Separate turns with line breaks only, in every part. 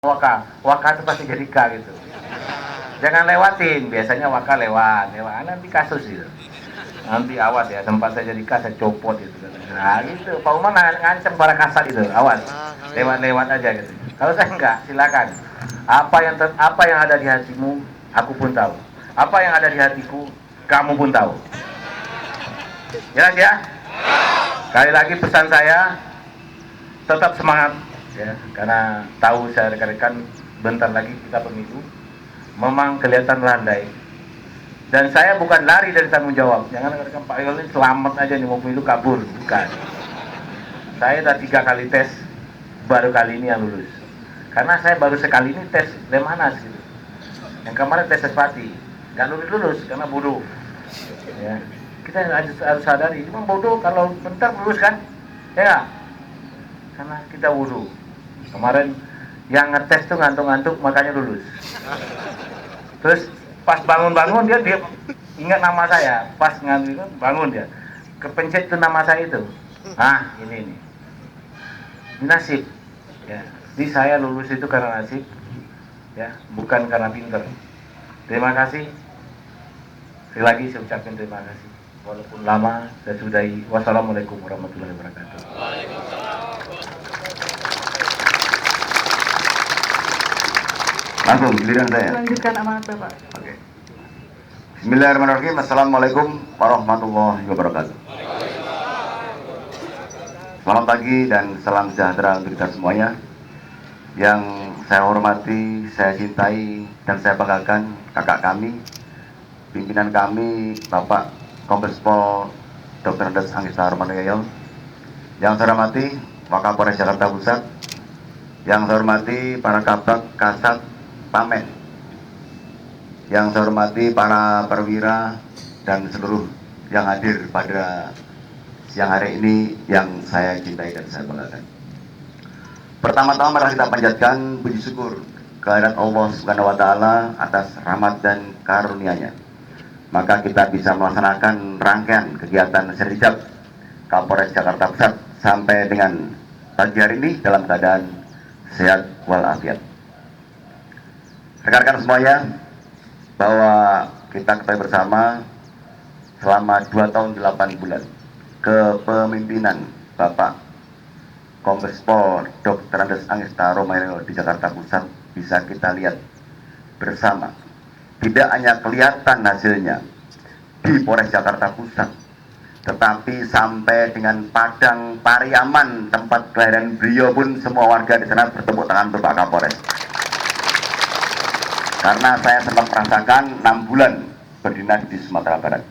Waka, Waka itu pasti jadi K gitu. Jangan lewatin, biasanya Waka lewat, nanti kasus gitu. Nanti awas ya, tempat saya jadi K saya copot gitu. Nah gitu, Pak Umar ngancam para kasar itu, awas, lewat-lewat aja gitu. Kalau saya enggak, silakan. Apa yang ada di hatimu, aku pun tahu. Apa yang ada di hatiku, kamu pun tahu. Jelas ya? Sekali lagi pesan saya, tetap semangat ya, karena tahu saya rekan-rekan bentar lagi kita pemilu, memang kelihatan landai dan saya bukan lari dari tanggung jawab. Jangan rekan Pak Yol ini selamat aja nih mau pemilu kabur, bukan. Saya udah 3 kali tes, baru kali ini yang lulus, karena saya baru sekali ini tes Lemhanas gitu. Yang kemarin tes Sespati nggak lulus karena bodoh ya. Kita harus sadari memang bodoh kalau bentar lulus kan ya, karena kita bodoh. Kemarin yang ngetes tuh ngantuk-ngantuk makanya lulus. Terus pas bangun-bangun dia ingat nama saya. Pas ngantuk bangun dia kepencet tuh nama saya itu. Ah ini nasib ya. Jadi saya lulus itu karena nasib ya, bukan karena pinter. Terima kasih. Sekali lagi saya ucapkan terima kasih. Walaupun lama saya sudahi. Wassalamualaikum warahmatullahi wabarakatuh.
Langsung giliran saya.
Lanjutkan amanat Bapak.
Oke. Bismillahirrahmanirrahim. Assalamualaikum warahmatullahi wabarakatuh. Selamat pagi dan salam sejahtera untuk kita semuanya. Yang saya hormati, saya cintai, dan saya banggakan kakak kami, pimpinan kami, Bapak Kombes Pol Dr. Andes Angista Harmanoyoyo. Yang saya hormati Wakapolres Jakarta Pusat. Yang saya hormati para Kabak, Kasat, Pamen. Yang saya hormati para perwira dan seluruh yang hadir pada siang hari ini yang saya cintai dan saya banggakan. Pertama-tama mari kita panjatkan puji syukur kehadirat Allah Subhanahu wa taala atas rahmat dan karunia-Nya. Maka kita bisa melaksanakan rangkaian kegiatan sertijab Kapolres Jakarta Pusat sampai dengan pagi hari ini dalam keadaan sehat walafiat. Rekan-rekan semuanya, bahwa kita ketahui bersama selama 2 tahun 8 bulan kepemimpinan Bapak Kombes Pol Dr. Andes Angista Harmanoyoyo di Jakarta Pusat bisa kita lihat bersama. Tidak hanya kelihatan hasilnya di Polres Jakarta Pusat, tetapi sampai dengan Padang Pariaman tempat kelahiran beliau pun semua warga di sana bertepuk tangan untuk Pak Kapolres. Karena saya sempat merasakan 6 bulan berdinas di Sumatera Barat.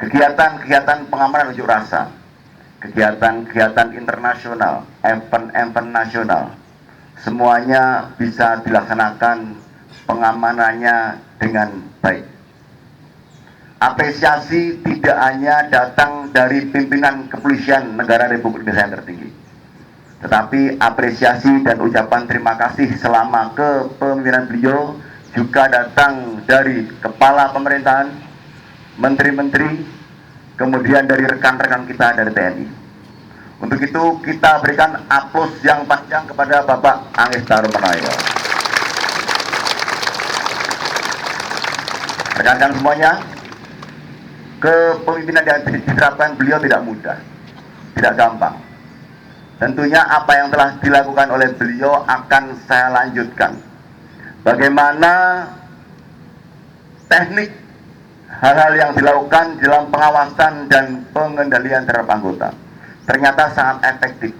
Kegiatan-kegiatan pengamanan unjuk rasa, kegiatan-kegiatan internasional, event-event nasional, semuanya bisa dilaksanakan pengamanannya dengan baik. Apresiasi tidak hanya datang dari pimpinan kepolisian negara Republik Indonesia yang tertinggi, tetapi apresiasi dan ucapan terima kasih selama kepemimpinan beliau juga datang dari kepala pemerintahan, menteri-menteri, kemudian dari rekan-rekan kita dari TNI. Untuk itu kita berikan aplaus yang panjang kepada Bapak Angista Harmanoyoyo. Rekan-rekan semuanya, kepemimpinan yang diterapkan beliau tidak mudah, tidak gampang. Tentunya apa yang telah dilakukan oleh beliau akan saya lanjutkan. Bagaimana teknik hal-hal yang dilakukan dalam pengawasan dan pengendalian terhadap anggota ternyata sangat efektif.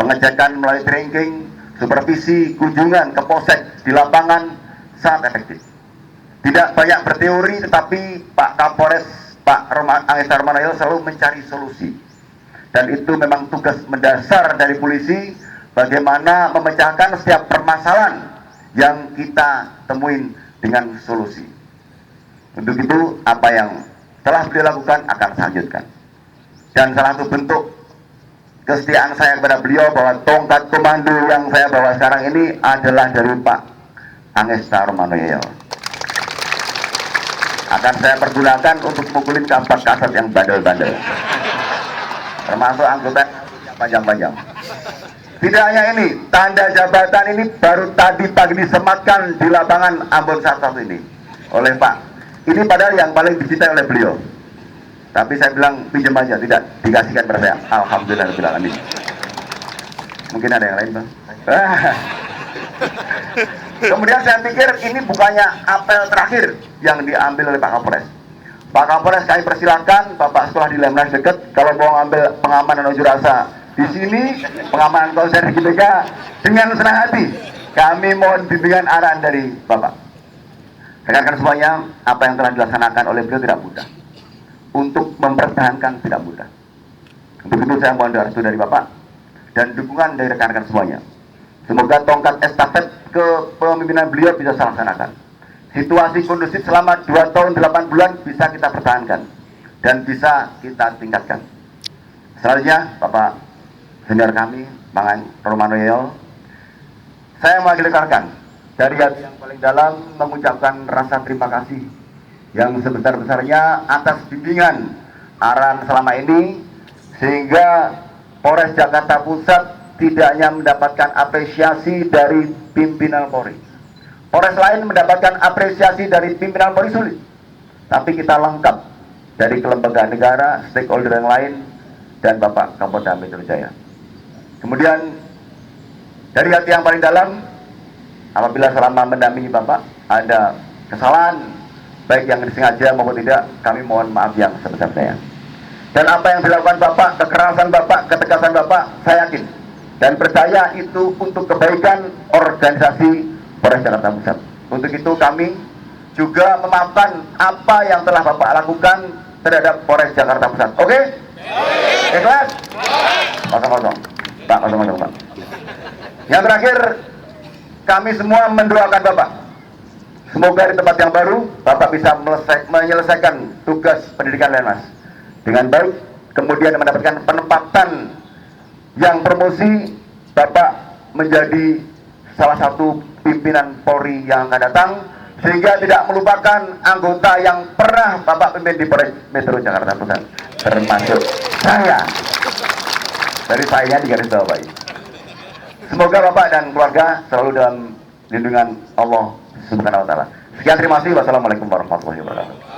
Pengecekan melalui tracking, supervisi, kunjungan ke polsek di lapangan sangat efektif. Tidak banyak berteori, tetapi Pak Kapolres, Pak Angista Harmanoyoyo selalu mencari solusi. Dan itu memang tugas mendasar dari polisi, bagaimana memecahkan setiap permasalahan yang kita temuin dengan solusi. Untuk itu apa yang telah beliau lakukan akan saya lanjutkan. Dan salah satu bentuk kesetiaan saya kepada beliau bahwa tongkat komando yang saya bawa sekarang ini adalah dari Pak Angista Harmanoyoyo. Akan saya pergunakan untuk mukulin campak kasat yang bandel-bandel, termasuk anggota yang panjang-panjang. Tidak hanya ini, tanda jabatan ini baru tadi pagi disematkan di lapangan Ambon Satu ini oleh Pak. Ini padahal yang paling dicintai oleh beliau. Tapi saya bilang pinjam aja, tidak dikasihkan pada saya. Alhamdulillah. Mungkin ada yang lain, Bang. Kemudian saya pikir ini bukannya apel terakhir yang diambil oleh Pak Kapolres. Pak Kapolres, kami persilakan Bapak sekolah di Lemnas dekat, kalau mau ambil pengamanan unjuk rasa di sini, pengamanan konser di GBK dengan senang hati. Kami mohon bimbingan arahan dari Bapak. Rekan-rekan semuanya, apa yang telah dilaksanakan oleh beliau tidak mudah. Untuk mempertahankan tidak mudah. Untuk itu saya mohon restu dari Bapak dan dukungan dari rekan-rekan semuanya. Semoga tongkat estafet kepemimpinan beliau bisa saya laksanakan. Situasi kondusif selama 2 tahun 8 bulan bisa kita pertahankan dan bisa kita tingkatkan. Selanjutnya, Bapak senior kami, Bang Romano Yeo, saya mewakili rekan dari hati yang paling dalam mengucapkan rasa terima kasih yang sebesar-besarnya atas bimbingan arahan selama ini, sehingga Polres Jakarta Pusat tidak hanya mendapatkan apresiasi dari pimpinan Polri. Polres lain mendapatkan apresiasi dari pimpinan Polri sulit, tapi kita lengkap dari kelembagaan negara, stakeholder yang lain, dan Bapak Kapolda Metro Jaya. Kemudian dari hati yang paling dalam, apabila selama mendampingi Bapak ada kesalahan, baik yang disengaja maupun tidak, kami mohon maaf yang sebesar-besarnya. Dan apa yang dilakukan Bapak, kekerasan Bapak, ketegasan Bapak, saya yakin dan percaya itu untuk kebaikan organisasi Polres Jakarta Pusat. Untuk itu kami juga memaafkan apa yang telah Bapak lakukan terhadap Polres Jakarta Pusat. Oke? Ikhlas? Kosong-kosong. Pak, kosong-kosong, Pak. Yang terakhir, kami semua mendoakan Bapak. Semoga di tempat yang baru, Bapak bisa menyelesaikan tugas pendidikan Lemnas dengan baik, kemudian mendapatkan penempatan yang promosi, Bapak menjadi salah satu pimpinan Polri yang akan datang, sehingga tidak melupakan anggota yang pernah Bapak pimpin di Polres Metro Jakarta Pusat, termasuk saya. Dari saya di garis bawah. Semoga Bapak dan keluarga selalu dalam lindungan Allah Subhanahu wa Ta'ala. Sekian, terima kasih. Wassalamualaikum warahmatullahi wabarakatuh.